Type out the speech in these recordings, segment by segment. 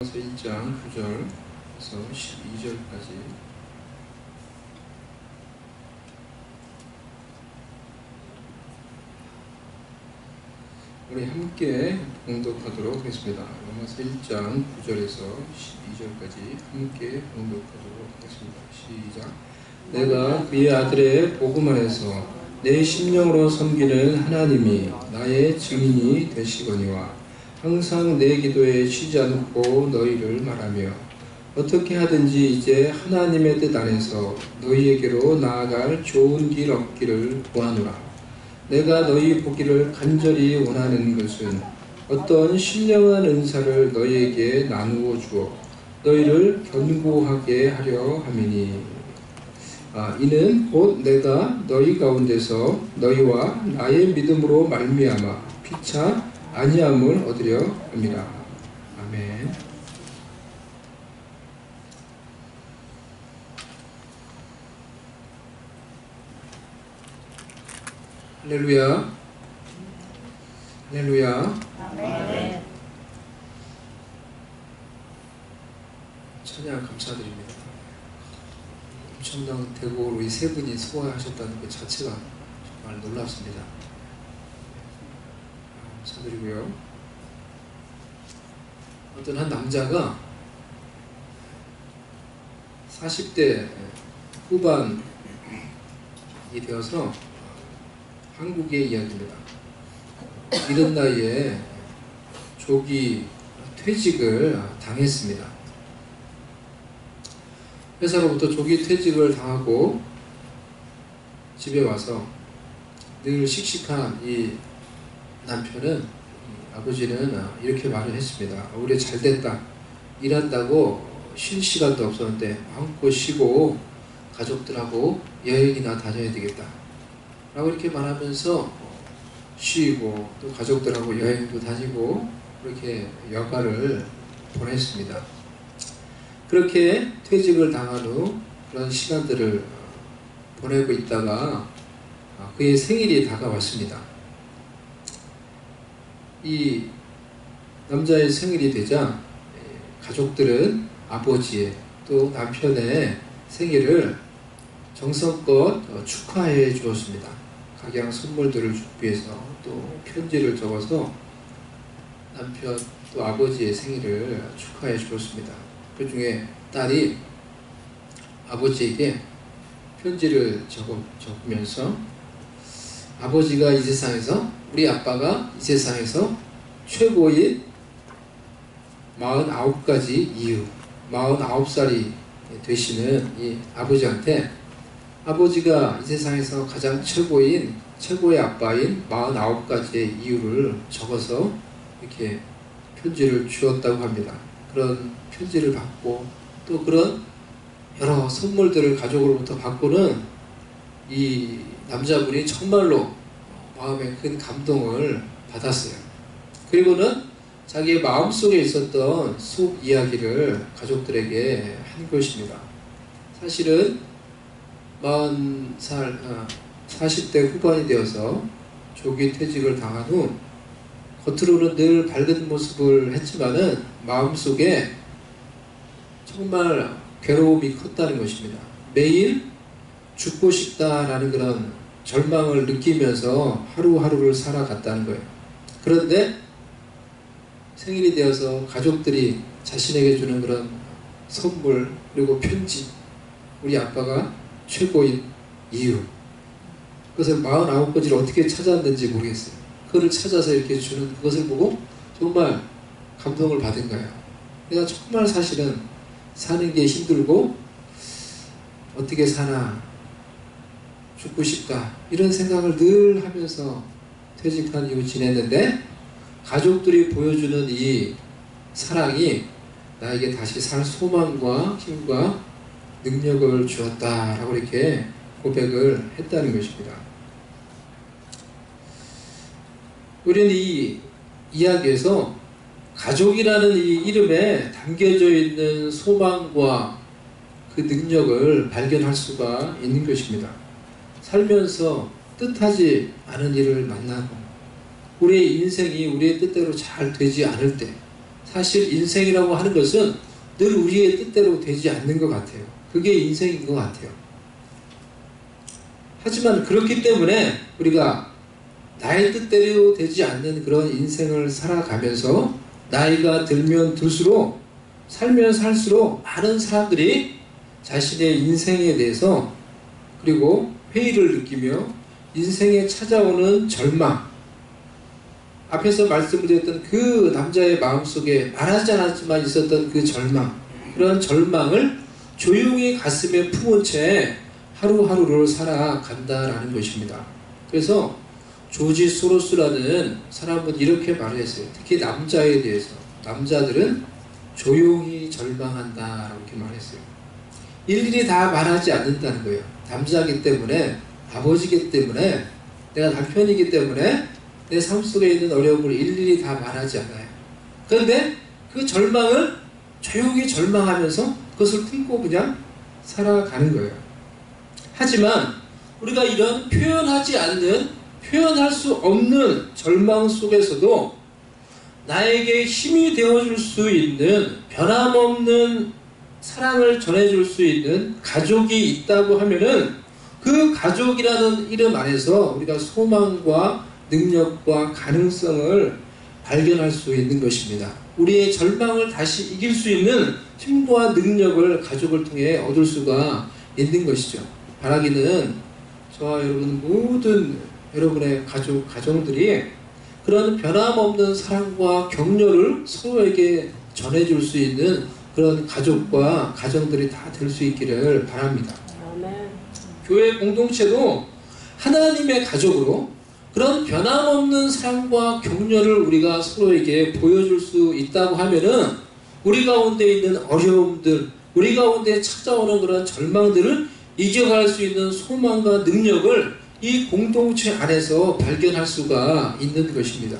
1장 9절에서 12절까지 우리 함께 봉독하도록 하겠습니다. 로마서 1장 9절에서 12절까지 함께 봉독하도록 하겠습니다. 시작. 내가 그의 아들의 복음 안에서 내 심령으로 섬기는 하나님이 나의 증인이 되시거니와 항상 내 기도에 쉬지 않고 너희를 말하며 어떻게 하든지 이제 하나님의 뜻 안에서 너희에게로 나아갈 좋은 길 얻기를 구하노라. 내가 너희 보기를 간절히 원하는 것은 어떤 신령한 은사를 너희에게 나누어 주어 너희를 견고하게 하려 함이니 이는 곧 내가 너희 가운데서 너희와 나의 믿음으로 말미암아 피차 아니함을 얻으려 합니다. 아멘. 할렐루야. 할렐루야. 아멘. 찬양 감사드립니다. 엄청난 대국으로 이 세 분이 소화하셨다는 것 자체가 정말 놀랍습니다. 감사드리고요. 어떤 한 남자가 40대 후반이 되어서 한국의 이야기입니다. 이른 나이에 조기 퇴직을 당했습니다. 회사로부터 조기 퇴직을 당하고 집에 와서 늘 씩씩한 이 남편은, 아버지는 이렇게 말을 했습니다. 우리 잘됐다. 일한다고 쉴 시간도 없었는데 마음껏 쉬고 가족들하고 여행이나 다녀야 되겠다 라고 이렇게 말하면서 쉬고 또 가족들하고 여행도 다니고 그렇게 여가를 보냈습니다. 그렇게 퇴직을 당한 후 그런 시간들을 보내고 있다가 그의 생일이 다가왔습니다. 이 남자의 생일이 되자 가족들은 아버지의 또 남편의 생일을 정성껏 축하해 주었습니다. 각양 선물들을 준비해서 또 편지를 적어서 남편 또 아버지의 생일을 축하해 주었습니다. 그 중에 딸이 아버지에게 편지를 적으면서 아버지가 이 세상에서, 우리 아빠가 이 세상에서 최고인 49가지 이유, 49살이 되시는 이 아버지한테 아버지가 이 세상에서 가장 최고의 아빠인 49가지의 이유를 적어서 이렇게 편지를 주었다고 합니다. 그런 편지를 받고 또 그런 여러 선물들을 가족으로부터 받고는 이 남자분이 정말로 마음에 큰 감동을 받았어요. 그리고는 자기의 마음속에 있었던 속 이야기를 가족들에게 한 것입니다. 사실은 40대 후반이 되어서 조기 퇴직을 당한 후 겉으로는 늘 밝은 모습을 했지만은 마음속에 정말 괴로움이 컸다는 것입니다. 매일 죽고 싶다라는 그런 절망을 느끼면서 하루하루를 살아갔다는 거예요. 그런데 생일이 되어서 가족들이 자신에게 주는 그런 선물 그리고 편지, 우리 아빠가 최고인 이유, 그것을 49가지를 어떻게 찾았는지 모르겠어요. 그거를 찾아서 이렇게 주는 그것을 보고 정말 감동을 받은 거예요. 내가 정말 사실은 사는 게 힘들고 어떻게 사나, 죽고 싶다 이런 생각을 늘 하면서 퇴직한 이후 지냈는데 가족들이 보여주는 이 사랑이 나에게 다시 살 소망과 힘과 능력을 주었다라고 이렇게 고백을 했다는 것입니다. 우리는 이 이야기에서 가족이라는 이 이름에 담겨져 있는 소망과 그 능력을 발견할 수가 있는 것입니다. 살면서 뜻하지 않은 일을 만나고 우리의 인생이 우리의 뜻대로 잘 되지 않을 때 사실 인생이라고 하는 것은 늘 우리의 뜻대로 되지 않는 것 같아요. 그게 인생인 것 같아요. 하지만 그렇기 때문에 우리가 나의 뜻대로 되지 않는 그런 인생을 살아가면서 나이가 들면 들수록 살면 살수록 많은 사람들이 자신의 인생에 대해서 그리고 회의를 느끼며 인생에 찾아오는 절망, 앞에서 말씀드렸던 그 남자의 마음속에 말하지 않았지만 있었던 그 절망, 그런 절망을 조용히 가슴에 품은 채 하루하루를 살아간다라는 것입니다. 그래서 조지 소로스라는 사람은 이렇게 말을 했어요. 특히 남자에 대해서. 남자들은 조용히 절망한다 라고 이렇게 말했어요. 일일이 다 말하지 않는다는 거예요. 남자이기 때문에, 아버지이기 때문에, 내가 남편이기 때문에 내 삶 속에 있는 어려움을 일일이 다 말하지 않아요. 그런데 그 절망을 조용히 절망하면서 그것을 품고 그냥 살아가는 거예요. 하지만 우리가 이런 표현하지 않는, 표현할 수 없는 절망 속에서도 나에게 힘이 되어줄 수 있는, 변함없는 사랑을 전해줄 수 있는 가족이 있다고 하면은 그 가족이라는 이름 안에서 우리가 소망과 능력과 가능성을 발견할 수 있는 것입니다. 우리의 절망을 다시 이길 수 있는 힘과 능력을 가족을 통해 얻을 수가 있는 것이죠. 바라기는 저와 여러분 모든 여러분의 가정들이 그런 변함없는 사랑과 격려를 서로에게 전해줄 수 있는 그런 가족과 가정들이 다 될 수 있기를 바랍니다. 아멘. 교회 공동체도 하나님의 가족으로 그런 변함없는 사랑과 격려를 우리가 서로에게 보여줄 수 있다고 하면은 우리 가운데 있는 어려움들, 우리 가운데 찾아오는 그런 절망들을 이겨갈 수 있는 소망과 능력을 이 공동체 안에서 발견할 수가 있는 것입니다.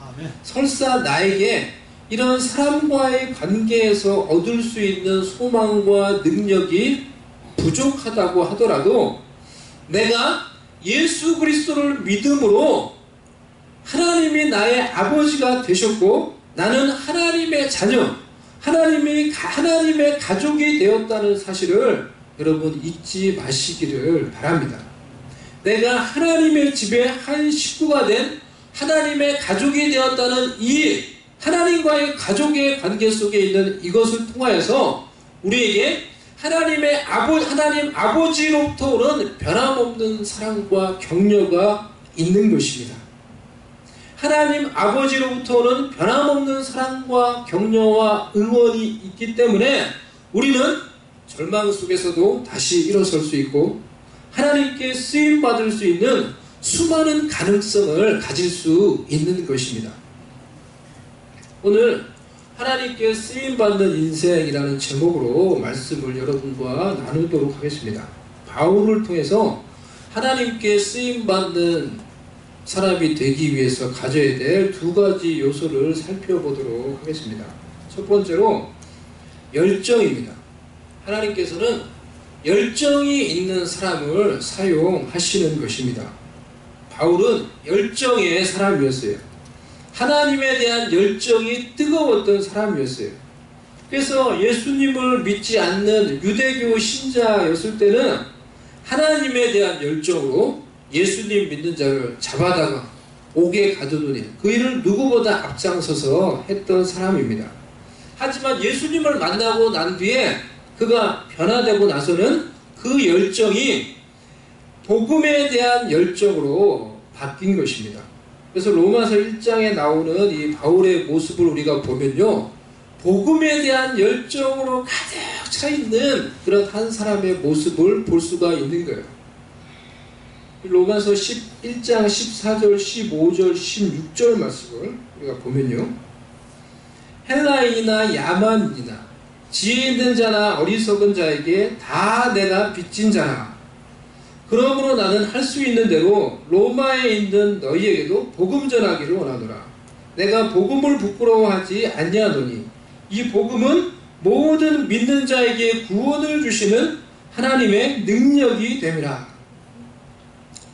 아멘. 설사 나에게 이런 사람과의 관계에서 얻을 수 있는 소망과 능력이 부족하다고 하더라도 내가 예수 그리스도를 믿음으로 하나님이 나의 아버지가 되셨고 나는 하나님의 자녀, 하나님의 가족이 되었다는 사실을 여러분 잊지 마시기를 바랍니다. 내가 하나님의 집에 한 식구가 된 하나님의 가족이 되었다는 이 하나님과의 가족의 관계 속에 있는 이것을 통하여서 우리에게 하나님 아버지로부터 오는 변함없는 사랑과 격려가 있는 것입니다. 하나님 아버지로부터 오는 변함없는 사랑과 격려와 응원이 있기 때문에 우리는 절망 속에서도 다시 일어설 수 있고 하나님께 쓰임받을 수 있는 수많은 가능성을 가질 수 있는 것입니다. 오늘 하나님께 쓰임받는 인생이라는 제목으로 말씀을 여러분과 나누도록 하겠습니다. 바울을 통해서 하나님께 쓰임받는 사람이 되기 위해서 가져야 될 두 가지 요소를 살펴보도록 하겠습니다. 첫 번째로 열정입니다. 하나님께서는 열정이 있는 사람을 사용하시는 것입니다. 바울은 열정의 사람이었어요. 하나님에 대한 열정이 뜨거웠던 사람이었어요. 그래서 예수님을 믿지 않는 유대교 신자였을 때는 하나님에 대한 열정으로 예수님 믿는 자를 잡아다가 옥에 가두느니 그 일을 누구보다 앞장서서 했던 사람입니다. 하지만 예수님을 만나고 난 뒤에 그가 변화되고 나서는 그 열정이 복음에 대한 열정으로 바뀐 것입니다. 그래서 로마서 1장에 나오는 이 바울의 모습을 우리가 보면요, 복음에 대한 열정으로 가득 차 있는 그런 한 사람의 모습을 볼 수가 있는 거예요. 로마서 1장 14절, 15절, 16절 말씀을 우리가 보면요, 헬라인이나 야만인이나 지혜 있는 자나 어리석은 자에게 다 내가 빚진 자라. 그러므로 나는 할 수 있는 대로 로마에 있는 너희에게도 복음 전하기를 원하노라. 내가 복음을 부끄러워하지 아니하노니 이 복음은 모든 믿는 자에게 구원을 주시는 하나님의 능력이 됨이라.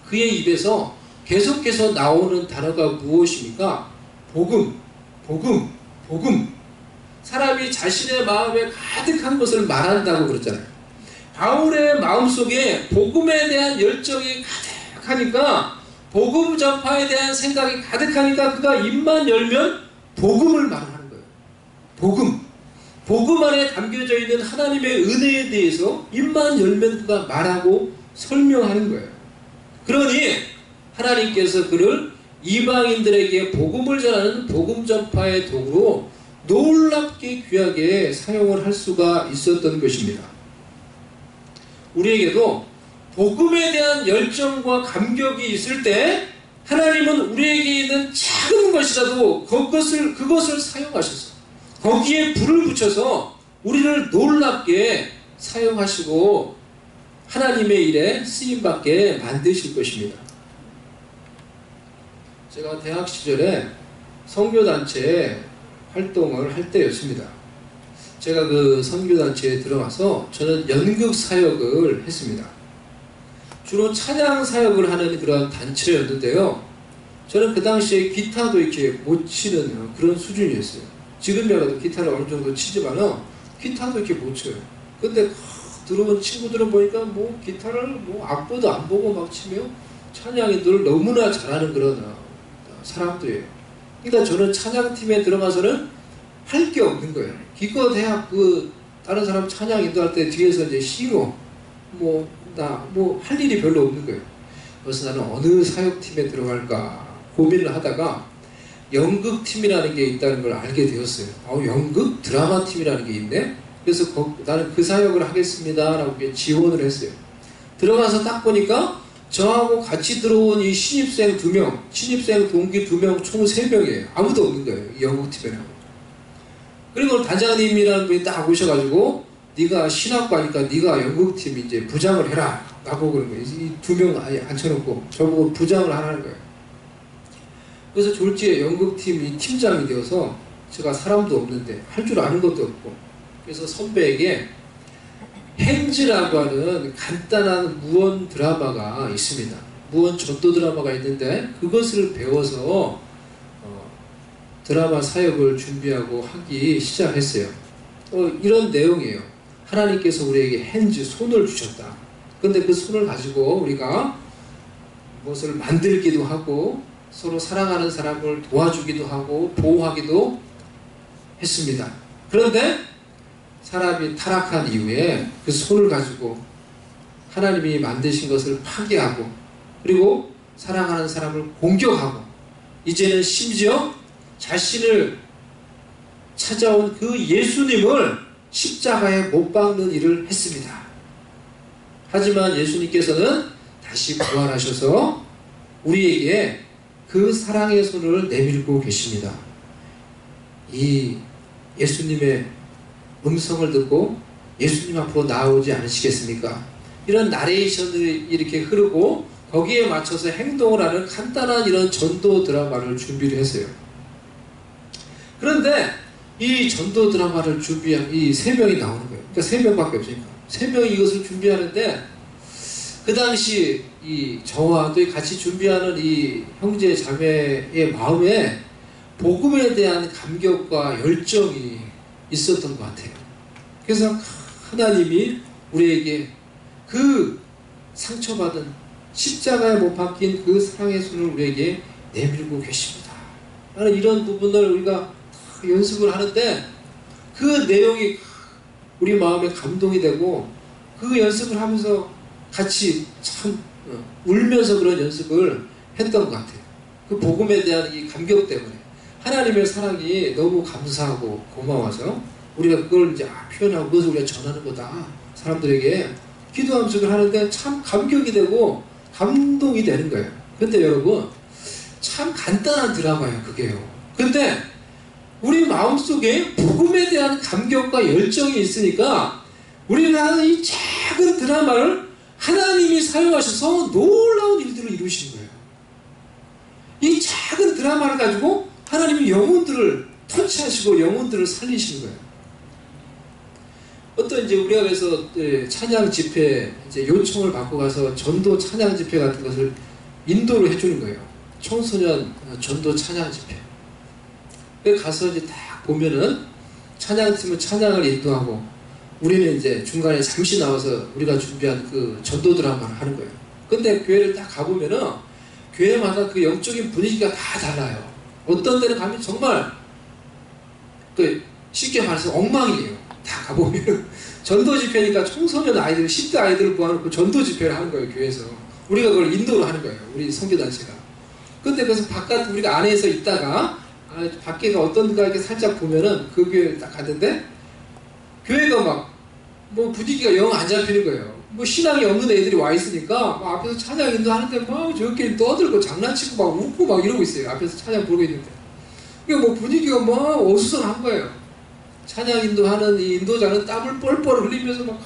그의 입에서 계속해서 나오는 단어가 무엇입니까? 복음, 복음, 복음. 사람이 자신의 마음에 가득한 것을 말한다고 그랬잖아요. 바울의 마음속에 복음에 대한 열정이 가득하니까, 복음 전파에 대한 생각이 가득하니까 그가 입만 열면 복음을 말하는 거예요. 복음 안에 담겨져 있는 하나님의 은혜에 대해서 입만 열면 그가 말하고 설명하는 거예요. 그러니 하나님께서 그를 이방인들에게 복음을 전하는 복음 전파의 도구로 놀랍게 귀하게 사용을 할 수가 있었던 것입니다. 우리에게도 복음에 대한 열정과 감격이 있을 때 하나님은 우리에게 있는 작은 것이라도 그것을 사용하셔서 거기에 불을 붙여서 우리를 놀랍게 사용하시고 하나님의 일에 쓰임받게 만드실 것입니다. 제가 대학 시절에 선교단체에 활동을 할 때였습니다. 제가 그 선교단체에 들어가서 저는 연극 사역을 했습니다. 주로 찬양 사역을 하는 그런 단체였는데요. 저는 그 당시에 기타도 이렇게 못 치는 그런 수준이었어요. 지금이라도 기타를 어느 정도 치지만은 기타도 이렇게 못 쳐요. 근데 들어온 친구들은 보니까 뭐 기타를 악보도 안 보고 막 치며 찬양인들을 너무나 잘하는 그런 사람들이에요. 그러니까 저는 찬양팀에 들어가서는 할 게 없는 거예요. 기껏 대학 다른 사람 찬양 인도할 때 뒤에서 이제 시로 할 일이 별로 없는 거예요. 그래서 나는 어느 사역팀에 들어갈까 고민을 하다가 연극팀이라는 게 있다는 걸 알게 되었어요. 연극? 드라마팀이라는 게 있네? 그래서 나는 그 사역을 하겠습니다 라고 지원을 했어요. 들어가서 딱 보니까 저하고 같이 들어온 이 신입생 2명, 신입생 동기 2명, 총 3명이에요. 아무도 없는 거예요. 이 연극팀에는. 그리고 단장님이라는 분이 딱 오셔가지고 네가 신학과니까 네가 연극팀 이제 부장을 해라 라고 그런 거예요. 이 2명 아예 앉혀놓고 저보고 부장을 하라는 거예요. 그래서 졸지에 연극팀 이 팀장이 되어서 제가 사람도 없는데 할 줄 아는 것도 없고, 그래서 선배에게 행즈라고 하는 간단한 무원 드라마가 있습니다. 무원 전도 드라마가 있는데 그것을 배워서 드라마 사역을 준비하고 하기 시작했어요. 이런 내용이에요. 하나님께서 우리에게 핸즈, 손을 주셨다. 그런데 그 손을 가지고 우리가 무엇을 만들기도 하고 서로 사랑하는 사람을 도와주기도 하고 보호하기도 했습니다. 그런데 사람이 타락한 이후에 그 손을 가지고 하나님이 만드신 것을 파괴하고 그리고 사랑하는 사람을 공격하고 이제는 심지어 자신을 찾아온 그 예수님을 십자가에 못 박는 일을 했습니다. 하지만 예수님께서는 다시 부활하셔서 우리에게 그 사랑의 손을 내밀고 계십니다. 이 예수님의 음성을 듣고 예수님 앞으로 나오지 않으시겠습니까? 이런 나레이션들이 이렇게 흐르고 거기에 맞춰서 행동을 하는 간단한 이런 전도 드라마를 준비를 했어요. 그런데 이 전도 드라마를 준비한 이 3명이 나오는 거예요. 그러니까 3명밖에 없으니까 3명이 이것을 준비하는데 그 당시 저와 또 같이 준비하는 이 형제 자매의 마음에 복음에 대한 감격과 열정이 있었던 것 같아요. 그래서 하나님이 우리에게 그 상처받은 십자가에 못 박힌 그 사랑의 손을 우리에게 내밀고 계십니다. 나는 이런 부분을 우리가 연습을 하는데 그 내용이 우리 마음에 감동이 되고 그 연습을 하면서 같이 참 울면서 그런 연습을 했던 것 같아요. 그 복음에 대한 이 감격 때문에 하나님의 사랑이 너무 감사하고 고마워서 우리가 그걸 이제 표현하고 그것을 우리가 전하는 거다. 사람들에게 기도하면서 그걸 하는데 참 감격이 되고 감동이 되는 거예요. 근데 여러분 참 간단한 드라마예요. 그게요. 근데 우리 마음속에 복음에 대한 감격과 열정이 있으니까 우리는 하는 이 작은 드라마를 하나님이 사용하셔서 놀라운 일들을 이루시는 거예요. 이 작은 드라마를 가지고 하나님이 영혼들을 터치하시고 영혼들을 살리시는 거예요. 어떤 이제 우리가 그래서 찬양 집회 이제 요청을 받고 가서 전도 찬양 집회 같은 것을 인도를 해주는 거예요. 청소년 전도 찬양 집회. 가서 이제 딱 보면은 찬양팀은 찬양을 인도하고 우리는 이제 중간에 잠시 나와서 우리가 준비한 그 전도 드라마를 하는 거예요. 근데 교회를 딱 가보면은 교회마다 그 영적인 분위기가 다 달라요. 어떤 데는 가면 정말 그 쉽게 말해서 엉망이에요. 다 가보면 전도 집회니까 청소년 아이들, 10대 아이들을 모아놓고 전도 집회를 하는 거예요. 교회에서. 우리가 그걸 인도를 하는 거예요. 우리 선교단체가. 근데 그래서 바깥 우리가 안에서 있다가 밖에가 어떤가 이렇게 살짝 보면은 그 교회를 딱 갔는데 교회가 막 뭐 분위기가 영 안 잡히는 거예요. 뭐 신앙이 없는 애들이 와 있으니까 막 앞에서 찬양 인도하는데 막 저렇게 떠들고 장난치고 막 웃고 막 이러고 있어요. 앞에서 찬양 부르고 있는데. 그러니까 뭐 분위기가 막 어수선한 거예요. 찬양 인도하는 이 인도자는 땀을 뻘뻘 흘리면서 막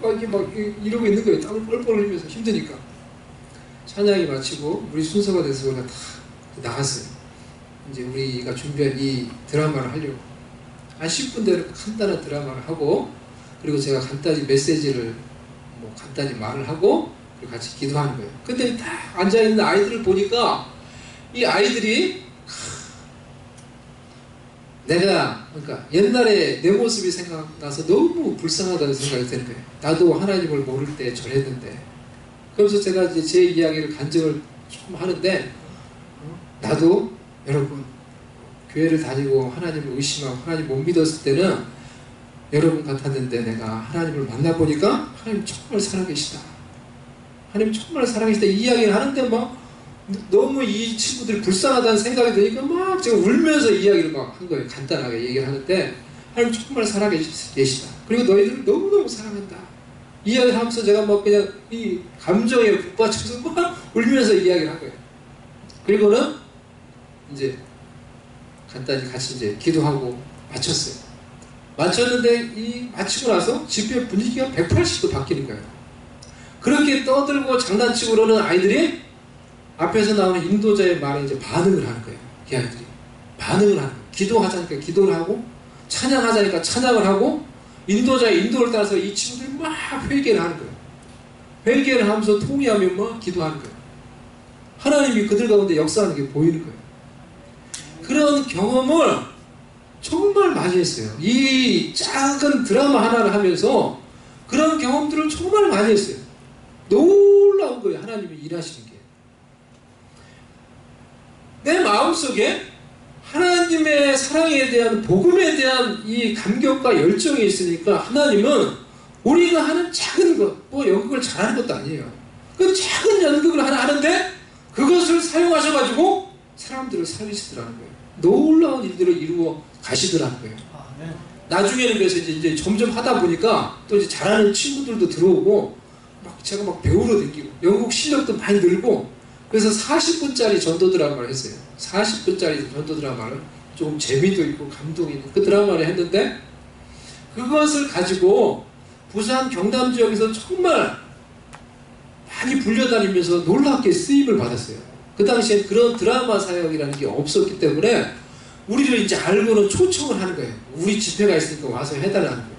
이렇게 막 이러고 있는 거예요. 땀을 뻘뻘 흘리면서 힘드니까. 찬양이 마치고 우리 순서가 돼서 우리가 다 나갔어요. 이제 우리가 준비한 이 드라마를 하려고. 한 10분 대로 간단한 드라마를 하고 그리고 제가 간단히 메시지를 뭐 간단히 말을 하고 그리고 같이 기도하는 거예요. 근데 딱 앉아있는 아이들을 보니까 이 아이들이 내가 그러니까 옛날에 내 모습이 생각나서 너무 불쌍하다는 생각이 드는 거예요. 나도 하나님을 모를 때 저랬는데. 그래서 제가 이제 제 이야기를 간증을 조금 하는데 나도 여러분 교회를 다니고 하나님을 의심하고 하나님 못 믿었을 때는 여러분 같았는데 내가 하나님을 만나보니까 하나님 정말 살아계시다. 하나님 정말 살아계시다. 이 이야기를 하는데 막 너무 이 친구들이 불쌍하다는 생각이 드니까 막 제가 울면서 이야기를 막 한 거예요. 간단하게 얘기를 하는데 하나님 정말 살아계시다. 그리고 너희들을 너무너무 사랑한다. 이야기를 하면서 제가 막 그냥 이 감정에 북받쳐서 막 울면서 이야기를 한 거예요. 그리고는 이제 간단히 같이 이제 기도하고 마쳤어요. 마쳤는데 이 마치고 나서 집회 분위기가 180도 바뀌는 거예요. 그렇게 떠들고 장난치고 그러는 아이들이 앞에서 나오는 인도자의 말에 이제 반응을 하는 거예요. 이 아이들이 반응을 하는 거예요. 기도하자니까 기도를 하고 찬양하자니까 찬양을 하고 인도자의 인도를 따라서 이 친구들이 막 회개를 하는 거예요. 회개를 하면서 통회하며 막 기도하는 거예요. 하나님이 그들 가운데 역사하는 게 보이는 거예요. 그런 경험을 정말 많이 했어요. 이 작은 드라마 하나를 하면서 그런 경험들을 정말 많이 했어요. 놀라운 거예요. 하나님이 일하시는 게. 내 마음속에 하나님의 사랑에 대한 복음에 대한 이 감격과 열정이 있으니까 하나님은 우리가 하는 작은 것, 뭐 연극을 잘하는 것도 아니에요. 그 작은 연극을 하나 하는데 그것을 사용하셔가지고 사람들을 살리시더라는 거예요. 놀라운 일들을 이루어 가시더라는 거예요. 나중에는 그래서 이제 점점 하다 보니까 또 이제 잘하는 친구들도 들어오고 막 제가 막 배우러 다니고 연극 실력도 많이 늘고 그래서 40분짜리 전도 드라마를 했어요. 40분짜리 전도 드라마를 조금 재미도 있고 감동이 있는 그 드라마를 했는데 그것을 가지고 부산 경남 지역에서 정말 많이 불려다니면서 놀랍게 쓰임을 받았어요. 그 당시엔 그런 드라마 사역이라는 게 없었기 때문에 우리를 이제 알고는 초청을 하는 거예요. 우리 집회가 있으니까 와서 해달라는 거예요.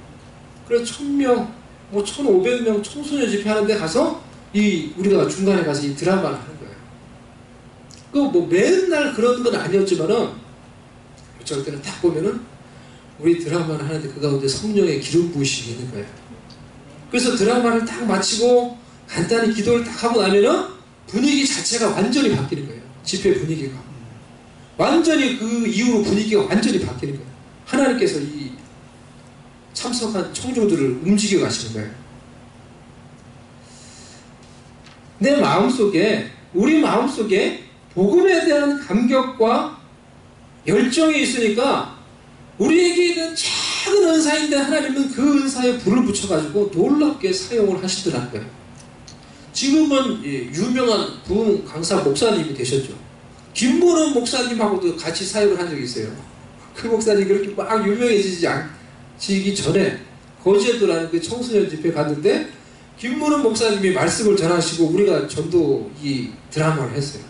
그래서 1000명, 뭐 1500명 청소년 집회하는데 가서 우리가 중간에 가서 이 드라마를 하는 거예요. 그 뭐 맨날 그런 건 아니었지만은 어쩔 때는 딱 보면은 우리 드라마를 하는데 그 가운데 성령의 기름 부으심이 있는 거예요. 그래서 드라마를 딱 마치고 간단히 기도를 딱 하고 나면은 분위기 자체가 완전히 바뀌는 거예요. 집회 분위기가. 완전히 그 이후로 분위기가 완전히 바뀌는 거예요. 하나님께서 이 참석한 청중들을 움직여 가시는 거예요. 내 마음속에, 우리 마음속에 복음에 대한 감격과 열정이 있으니까 우리에게 있는 작은 은사인데 하나님은 그 은사에 불을 붙여가지고 놀랍게 사용을 하시더라는 거예요. 지금은 유명한 부흥 강사 목사님이 되셨죠. 김문원 목사님하고도 같이 사역을 한 적이 있어요. 그 목사님이 그렇게 막 유명해지기 전에 거제도라는 그 청소년 집회 갔는데 김문원 목사님이 말씀을 전하시고 우리가 전도 이 드라마를 했어요.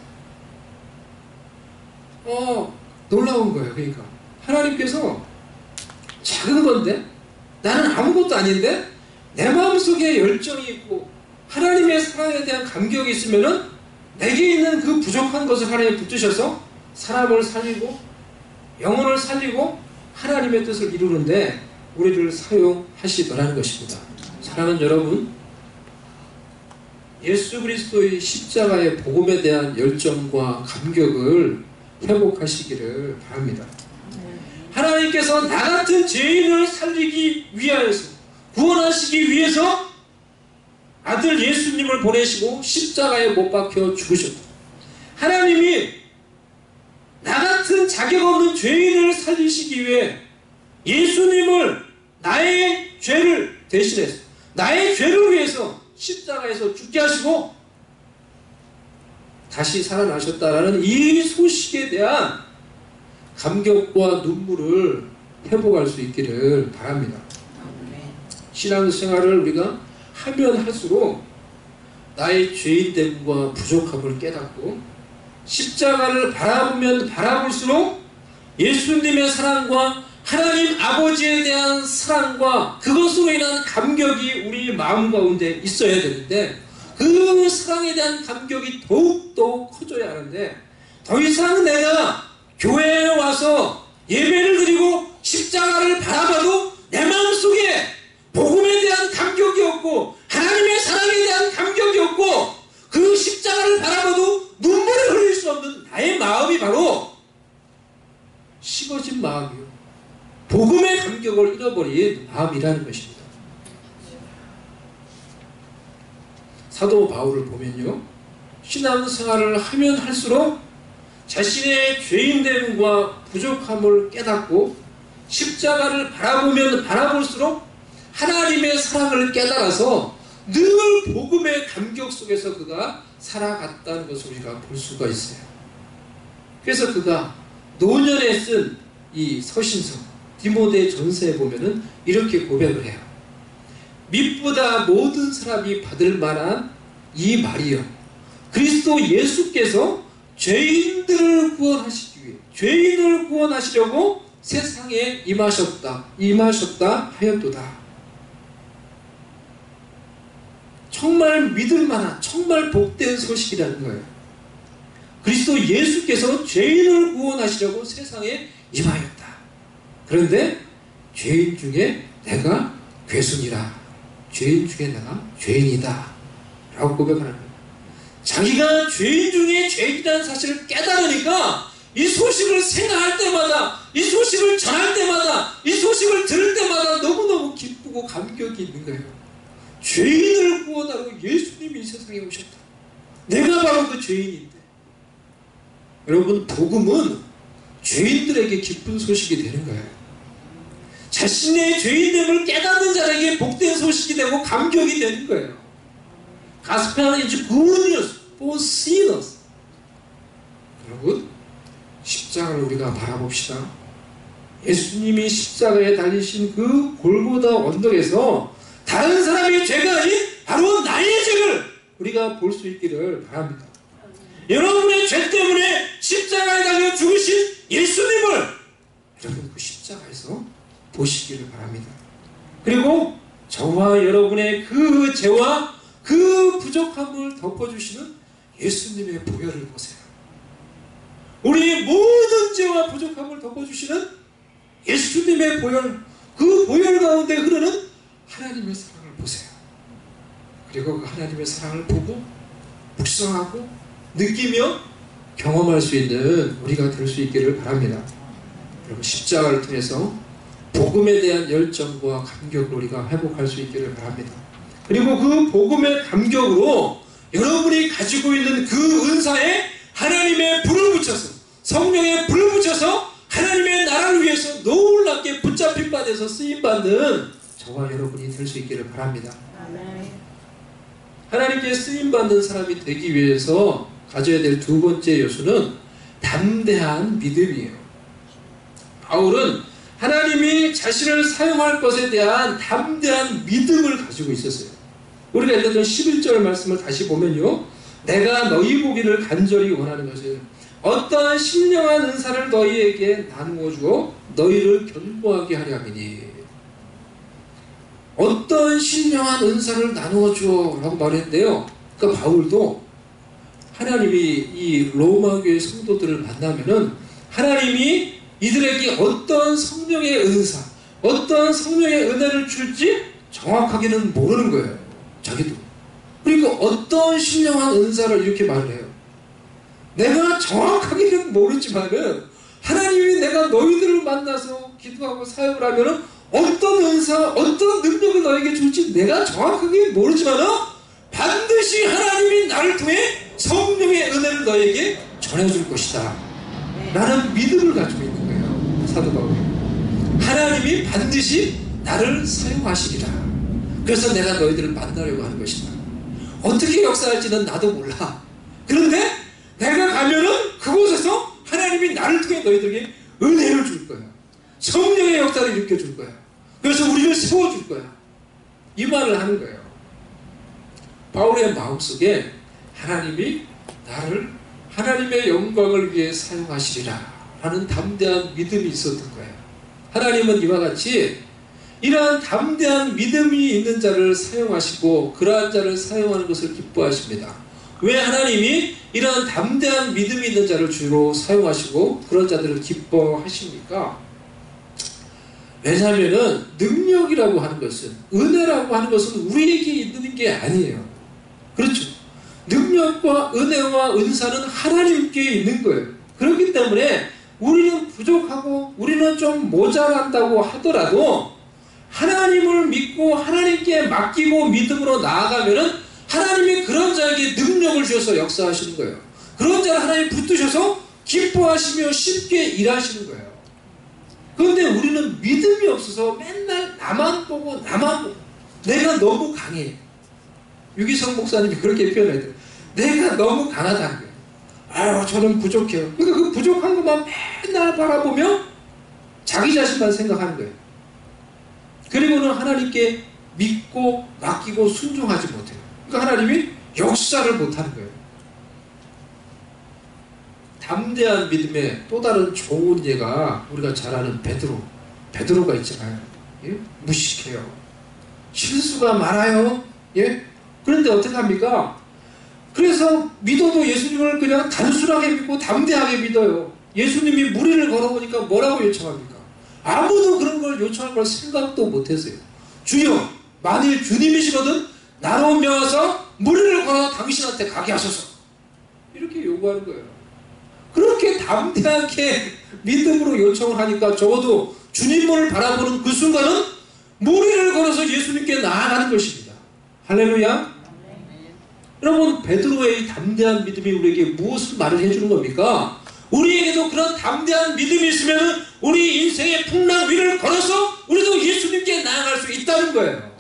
놀라운 거예요. 그러니까 하나님께서 작은 건데 나는 아무것도 아닌데 내 마음속에 열정이 있고 하나님의 사랑에 대한 감격이 있으면은 내게 있는 그 부족한 것을 하나님 붙드셔서 사람을 살리고 영혼을 살리고 하나님의 뜻을 이루는데 우리를 사용하시더라는 것입니다. 사랑하는 여러분, 예수 그리스도의 십자가의 복음에 대한 열정과 감격을 회복하시기를 바랍니다. 하나님께서 나 같은 죄인을 살리기 위하여서, 구원하시기 위해서 아들 예수님을 보내시고 십자가에 못 박혀 죽으셨다. 하나님이 나 같은 자격 없는 죄인을 살리시기 위해 예수님을 나의 죄를 대신해서, 나의 죄를 위해서 십자가에서 죽게 하시고 다시 살아나셨다라는 이 소식에 대한 감격과 눈물을 회복할 수 있기를 바랍니다. 신앙생활을 우리가 하면 할수록 나의 죄인됨과 부족함을 깨닫고 십자가를 바라보면 바라볼수록 예수님의 사랑과 하나님 아버지에 대한 사랑과 그것으로 인한 감격이 우리 마음 가운데 있어야 되는데, 그 사랑에 대한 감격이 더욱더 커져야 하는데, 더 이상 내가 교회에 와서 예배를 드리고 십자가를 바라봐도 내 마음속에 복음에 대한 감격이 없고 하나님의 사랑에 대한 감격이 없고 그 십자가를 바라봐도 눈물을 흘릴 수 없는 나의 마음이 바로 식어진 마음이요, 복음의 감격을 잃어버린 마음이라는 것입니다. 사도 바울을 보면요, 신앙생활을 하면 할수록 자신의 죄인됨과 부족함을 깨닫고 십자가를 바라보면 바라볼수록 하나님의 사랑을 깨달아서 늘 복음의 감격 속에서 그가 살아갔다는 것을 우리가 볼 수가 있어요. 그래서 그가 노년에 쓴 이 서신서 디모데 전서에 보면은 이렇게 고백을 해요. 믿보다 모든 사람이 받을 만한 이 말이요, 그리스도 예수께서 죄인들을 구원하시기 위해, 죄인을 구원하시려고 세상에 임하셨다 하였도다. 정말 믿을 만한, 정말 복된 소식이라는 거예요. 그리스도 예수께서 죄인을 구원하시려고 세상에 임하였다. 그런데 죄인 중에 내가 괴순이라, 죄인 중에 내가 죄인이다 라고 고백하는 거예요. 자기가 죄인 중에 죄인이라는 사실을 깨달으니까 이 소식을 생각할 때마다, 이 소식을 전할 때마다, 이 소식을 들을 때마다 너무너무 기쁘고 감격이 있는 거예요. 죄인을 구원하러 예수님이 이 세상에 오셨다. 내가 바로 그 죄인인데. 여러분, 복음은 죄인들에게 기쁜 소식이 되는 거예요. 자신의 죄인됨을 깨닫는 자에게 복된 소식이 되고 감격이 되는 거예요. Gospel is good news for sinners. 여러분, 십자가를 우리가 바라봅시다. 예수님이 십자가에 달리신 그 골고다 언덕에서 다른 사람의 죄가 아닌 바로 나의 죄를 우리가 볼 수 있기를 바랍니다. 여러분의 죄 때문에 십자가에 달려 죽으신 예수님을 여러분 그 십자가에서 보시기를 바랍니다. 그리고 저와 여러분의 그 죄와 그 부족함을 덮어주시는 예수님의 보혈을 보세요. 우리의 모든 죄와 부족함을 덮어주시는 예수님의 보혈, 그 보혈 가운데 흐르는 하나님의 사랑을 보세요. 그리고 그 하나님의 사랑을 보고 묵상하고 느끼며 경험할 수 있는 우리가 될 수 있기를 바랍니다. 그리고 십자가를 통해서 복음에 대한 열정과 감격을 우리가 회복할 수 있기를 바랍니다. 그리고 그 복음의 감격으로 여러분이 가지고 있는 그 은사에 하나님의 불을 붙여서, 성령의 불을 붙여서 하나님의 나라를 위해서 놀랍게 붙잡힌 바 돼서 쓰임받는 저와 여러분이 될 수 있기를 바랍니다. 하나님께 쓰임받는 사람이 되기 위해서 가져야 될 두 번째 요소는 담대한 믿음이에요. 바울은 하나님이 자신을 사용할 것에 대한 담대한 믿음을 가지고 있었어요. 우리가 읽었던 11절 말씀을 다시 보면요, 내가 너희 보기를 간절히 원하는 것은 어떠한 신령한 은사를 너희에게 나누어 주어 너희를 견고하게 하려 함이니. 어떤 신령한 은사를 나누어 주어 라고 말했는데요, 그러니까 바울도 하나님이 이 로마 교회 성도들을 만나면은 하나님이 이들에게 어떤 성령의 은사, 어떤 성령의 은혜를 줄지 정확하게는 모르는 거예요. 자기도. 그리고 어떤 신령한 은사를 이렇게 말을 해요. 내가 정확하게는 모르지만은 하나님이 내가 너희들을 만나서 기도하고 사역을 하면은 어떤 은사, 어떤 능력을 너에게 줄지 내가 정확하게 모르지만은 반드시 하나님이 나를 통해 성령의 은혜를 너에게 전해줄 것이다 라는 믿음을 가지고 있는 거예요. 사도 바울이. 하나님이 반드시 나를 사용하시리라. 그래서 내가 너희들을 만나려고 하는 것이다. 어떻게 역사할지는 나도 몰라. 그런데 내가 가면은 그곳에서 하나님이 나를 통해 너희들에게 은혜를 줄 거야. 성령의 역사를 일으켜줄 거야. 그래서 우리를 세워줄 거야. 이 말을 하는 거예요. 바울의 마음속에 하나님이 나를 하나님의 영광을 위해 사용하시리라 하는 담대한 믿음이 있었던 거예요. 하나님은 이와 같이 이러한 담대한 믿음이 있는 자를 사용하시고 그러한 자를 사용하는 것을 기뻐하십니다. 왜 하나님이 이러한 담대한 믿음이 있는 자를 주로 사용하시고 그런 자들을 기뻐하십니까? 왜냐하면 능력이라고 하는 것은, 은혜라고 하는 것은 우리에게 있는 게 아니에요. 그렇죠? 능력과 은혜와 은사는 하나님께 있는 거예요. 그렇기 때문에 우리는 부족하고 우리는 좀 모자란다고 하더라도 하나님을 믿고 하나님께 맡기고 믿음으로 나아가면은 하나님이 그런 자에게 능력을 주셔서 역사하시는 거예요. 그런 자를 하나님 붙드셔서 기뻐하시며 쉽게 일하시는 거예요. 그런데 우리는 믿음이 없어서 맨날 나만 보고 내가 너무 강해. 유기성 목사님이 그렇게 표현해요. 내가 너무 강하다는 거예요. 아유, 저는 부족해요. 그러니까 그 부족한 것만 맨날 바라보며 자기 자신만 생각하는 거예요. 그리고는 하나님께 믿고 맡기고 순종하지 못해요. 그러니까 하나님이 역사를 못하는 거예요. 담대한 믿음의 또 다른 좋은 예가 우리가 잘 아는 베드로가 있잖아요. 예? 무식해요. 실수가 많아요. 예? 그런데 어떻게 합니까? 그래서 믿어도 예수님을 그냥 단순하게 믿고 담대하게 믿어요. 예수님이 무리를 걸어보니까 뭐라고 요청합니까? 아무도 그런 걸 요청할 걸 생각도 못했어요. 주여, 만일 주님이시거든 나로 명하사 무리를 걸어 당신한테 가게 하소서. 이렇게 요구하는 거예요. 그렇게 담대하게 믿음으로 요청을 하니까 적어도 주님을 바라보는 그 순간은 무리를 걸어서 예수님께 나아가는 것입니다. 할렐루야. 여러분, 베드로의 담대한 믿음이 우리에게 무엇을 말을 해주는 겁니까? 우리에게도 그런 담대한 믿음이 있으면 우리 인생의 풍랑 위를 걸어서 우리도 예수님께 나아갈 수 있다는 거예요.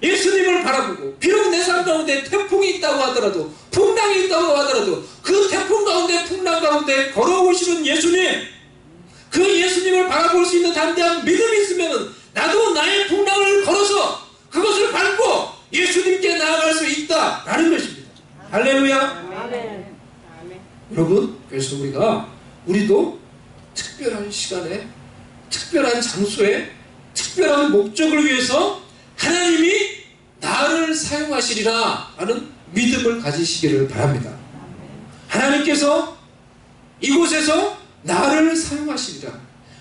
예수님을 바라보고 비록 내 삶 가운데 태풍이 있다고 하더라도 풍랑이 있다고 하더라도 그 태풍 가운데 풍랑 가운데 걸어오시는 예수님, 그 예수님을 바라볼 수 있는 담대한 믿음이 있으면 나도 나의 풍랑을 걸어서 그것을 밟고 예수님께 나아갈 수 있다라는 것입니다. 할렐루야. 아멘. 여러분, 그래서 우리도 특별한 시간에 특별한 장소에 특별한 목적을 위해서 하나님이 나를 사용하시리라 하는 믿음을 가지시기를 바랍니다. 하나님께서 이곳에서 나를 사용하시리라.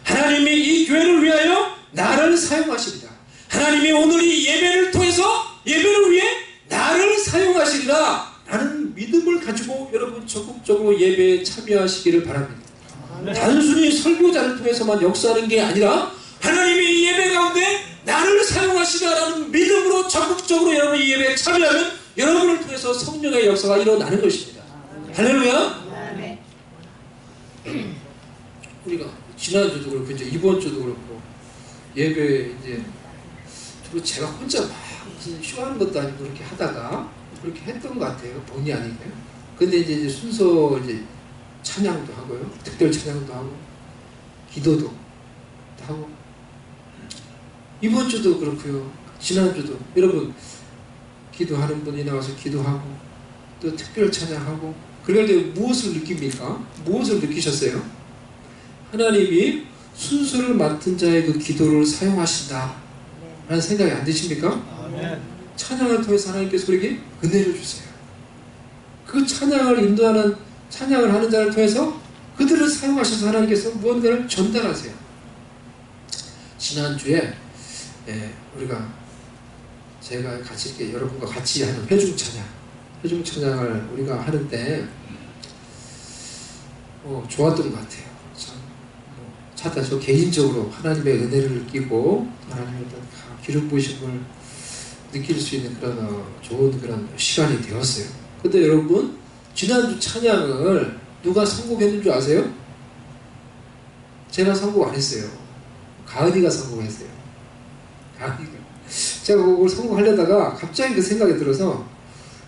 하나님이 이 교회를 위하여 나를 사용하시리라. 하나님이 오늘 이 예배를 통해서 예배를 위해 나를 사용하시리라 라는 믿음을 가지고 여러분 적극적으로 예배에 참여하시기를 바랍니다. 단순히 설교자를 통해서만 역사하는 게 아니라 하나님이 이 예배 가운데 나를 사용하시라라는 믿음으로 적극적으로 여러분 이 예배에 참여하면 여러분을 통해서 성령의 역사가 일어나는 것입니다. 할렐루야. 우리가 지난주도 그렇고 이제 이번 주도 그렇고 예배 이제 주로 제가 혼자 막 무슨 쇼하는 것도 아니고 그렇게 하다가 그렇게 했던 것 같아요. 본의 아니게. 근데 이제 순서 이제 찬양도 하고요. 특별 찬양도 하고 기도도 하고 이번 주도 그렇고요. 지난주도 여러분 기도하는 분이 나와서 기도하고 또 특별 찬양하고 그런데 무엇을 느낍니까? 무엇을 느끼셨어요? 하나님이 순서를 맡은 자의 그 기도를 사용하신다 라는 생각이 안 드십니까? 아멘. 찬양을 통해서 하나님께서 우리에게 은혜를 주세요. 그 찬양을 인도하는 찬양을 하는 자를 통해서 그들을 사용하셔서 하나님께서 무언가를 전달하세요. 지난주에 제가 같이 이렇게 여러분과 같이 하는 회중 찬양을 우리가 하는데 좋았던 것 같아요. 참, 저 개인적으로 하나님의 은혜를 느끼고 하나님의 기름 부으심을 느낄 수 있는 그런 좋은 그런 시간이 되었어요. 근데 여러분, 지난주 찬양을 누가 선곡했는 줄 아세요? 제가 선곡 안 했어요. 가은이가 선곡했어요. 가은이가. 제가 그걸 선곡하려다가 갑자기 그 생각이 들어서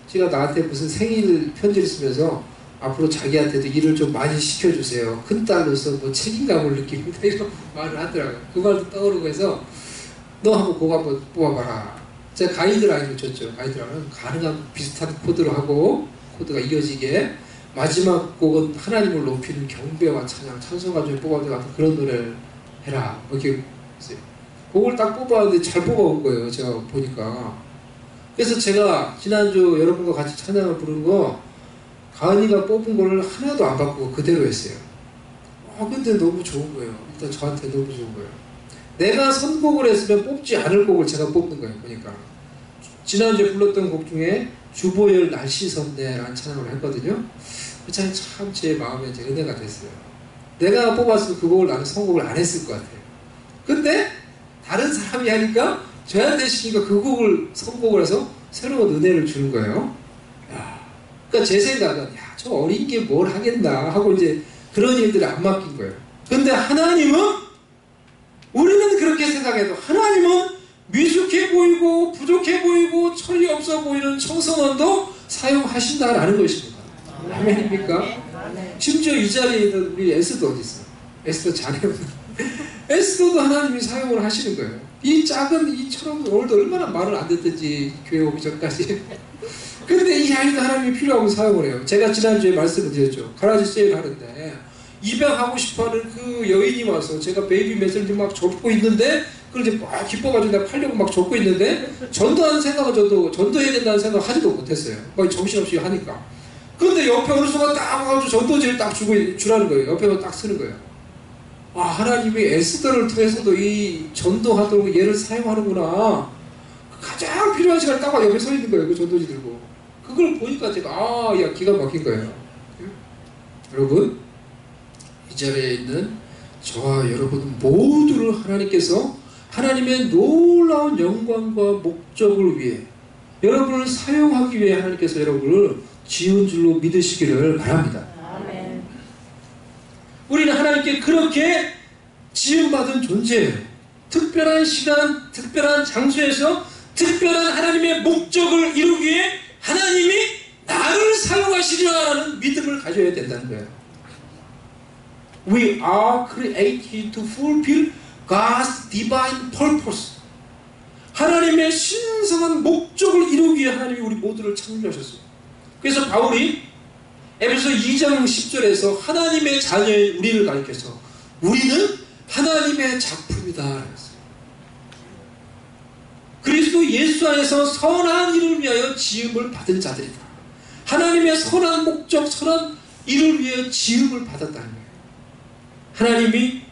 제가 나한테 무슨 생일 편지를 쓰면서 앞으로 자기한테도 일을 좀 많이 시켜주세요. 큰딸로서 뭐 책임감을 느낍니다. 이런 말을 하더라고요. 그 말도 떠오르고 해서 너 한번 그거 한번 뽑아봐라. 제가 가이드라인을 줬죠. 가이드라인은 가능한 비슷한 코드로 하고 코드가 이어지게 마지막 곡은 하나님을 높이는 경배와 찬양, 찬송가 중에 뽑아도 같은 그런 노래를 해라. 이렇게 했어요. 곡을 딱 뽑아왔는데 잘 뽑아온 거예요. 제가 보니까. 그래서 제가 지난주 여러분과 같이 찬양을 부른 거 가은이가 뽑은 거를 하나도 안 바꾸고 그대로 했어요. 근데 너무 좋은 거예요. 일단 저한테 너무 좋은 거예요. 내가 선곡을 했으면 뽑지 않을 곡을 제가 뽑는 거예요. 보니까 지난주에 불렀던 곡 중에 주보열 날씨 선대라는 찬양을 했거든요. 그 찬양 참 제 마음에 은혜가 됐어요. 내가 뽑았으면 그 곡을 나는 선곡을 안 했을 것 같아요. 근데 다른 사람이 하니까 저한테 시키니까 그 곡을 선곡을 해서 새로운 은혜를 주는 거예요. 그러니까 제 생각은 저 어린 게 뭘 하겠나 하고 이제 그런 일들을 안 맡긴 거예요. 근데 하나님은 우리는 그렇게 생각해도 하나님은 미숙해 보이고 부족해 보이고 철이 없어 보이는 청소년도 사용하신다라는 것입니다. 아멘입니까? 심지어 이 자리에 있는 우리 에스더 어디 있어? 에스더 자리에 에스더도 하나님이 사용을 하시는 거예요. 이 작은 이처럼 오늘도 얼마나 말을 안 듣든지 교회 오기 전까지. 근데 이 아이도 하나님이 필요하고 사용을 해요. 제가 지난주에 말씀을 드렸죠. 가라지 세일 하는데 입양하고 싶어하는 그 여인이 와서 제가 베이비 메슬리 막 접고 있는데 그걸 이제 막 기뻐가지고 내가 팔려고 막 접고 있는데 전도하는 생각은 저도 전도해야 된다는 생각 하지도 못했어요. 거의 정신없이 하니까. 근데 옆에 어느 순간 딱 와가지고 전도지를 딱 주라는 거예요. 옆에 딱 쓰는 거예요. 하나님이 에스더를 통해서도 이 전도하도록 얘를 사용하는구나. 가장 필요한 시간에 딱 옆에 서 있는 거예요. 그 전도지 들고. 그걸 보니까 제가 기가 막힌 거예요. 여러분, 이 자리에 있는 저와 여러분 모두를 하나님께서 하나님의 놀라운 영광과 목적을 위해 여러분을 사용하기 위해 하나님께서 여러분을 지은 줄로 믿으시기를 바랍니다. 아멘. 우리는 하나님께 그렇게 지음받은 존재예요. 특별한 시간, 특별한 장소에서 특별한 하나님의 목적을 이루기 위해 하나님이 나를 사용하시리라는 믿음을 가져야 된다는 거예요. We are created to fulfill God's divine purpose. 하나님의 신성한 목적을 이루기 위해 하나님이 우리 모두를 창조하셨어요. 그래서 바울이 에베소 2장 10절에서 하나님의 자녀인 우리를 가리켜서 우리는 하나님의 작품이다 그랬어요. 그리스도 예수 안에서 선한 일을 위하여 지음을 받은 자들이다. 하나님의 선한 목적, 선한 일을 위하여 지음을 받았다는 거예요. 하나님이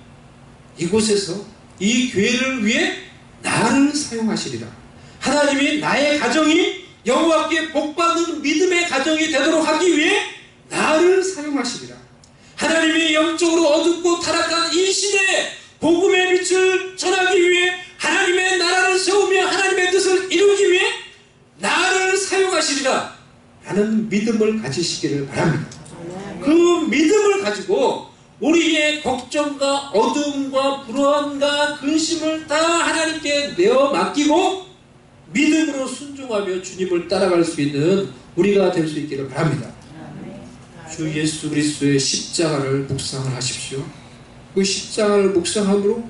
이곳에서 이 교회를 위해 나를 사용하시리라. 하나님이 나의 가정이 여호와께 복받는 믿음의 가정이 되도록 하기 위해 나를 사용하시리라. 하나님이 영적으로 어둡고 타락한 이 시대에 복음의 빛을 전하기 위해 하나님의 나라를 세우며 하나님의 뜻을 이루기 위해 나를 사용하시리라 라는 믿음을 가지시기를 바랍니다. 그 믿음을 가지고 우리의 걱정과 어두움과 불안과 근심을 다 하나님께 내어 맡기고 믿음으로 순종하며 주님을 따라갈 수 있는 우리가 될 수 있기를 바랍니다. 주 예수 그리스도의 십자가를 묵상을 하십시오. 그 십자가를 묵상함으로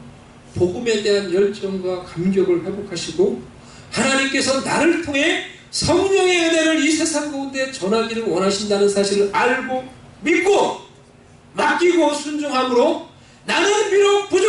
복음에 대한 열정과 감격을 회복하시고 하나님께서 나를 통해 성령의 은혜를 이 세상 가운데 전하기를 원하신다는 사실을 알고 믿고 맡기고 순종함으로 나는 비록 부족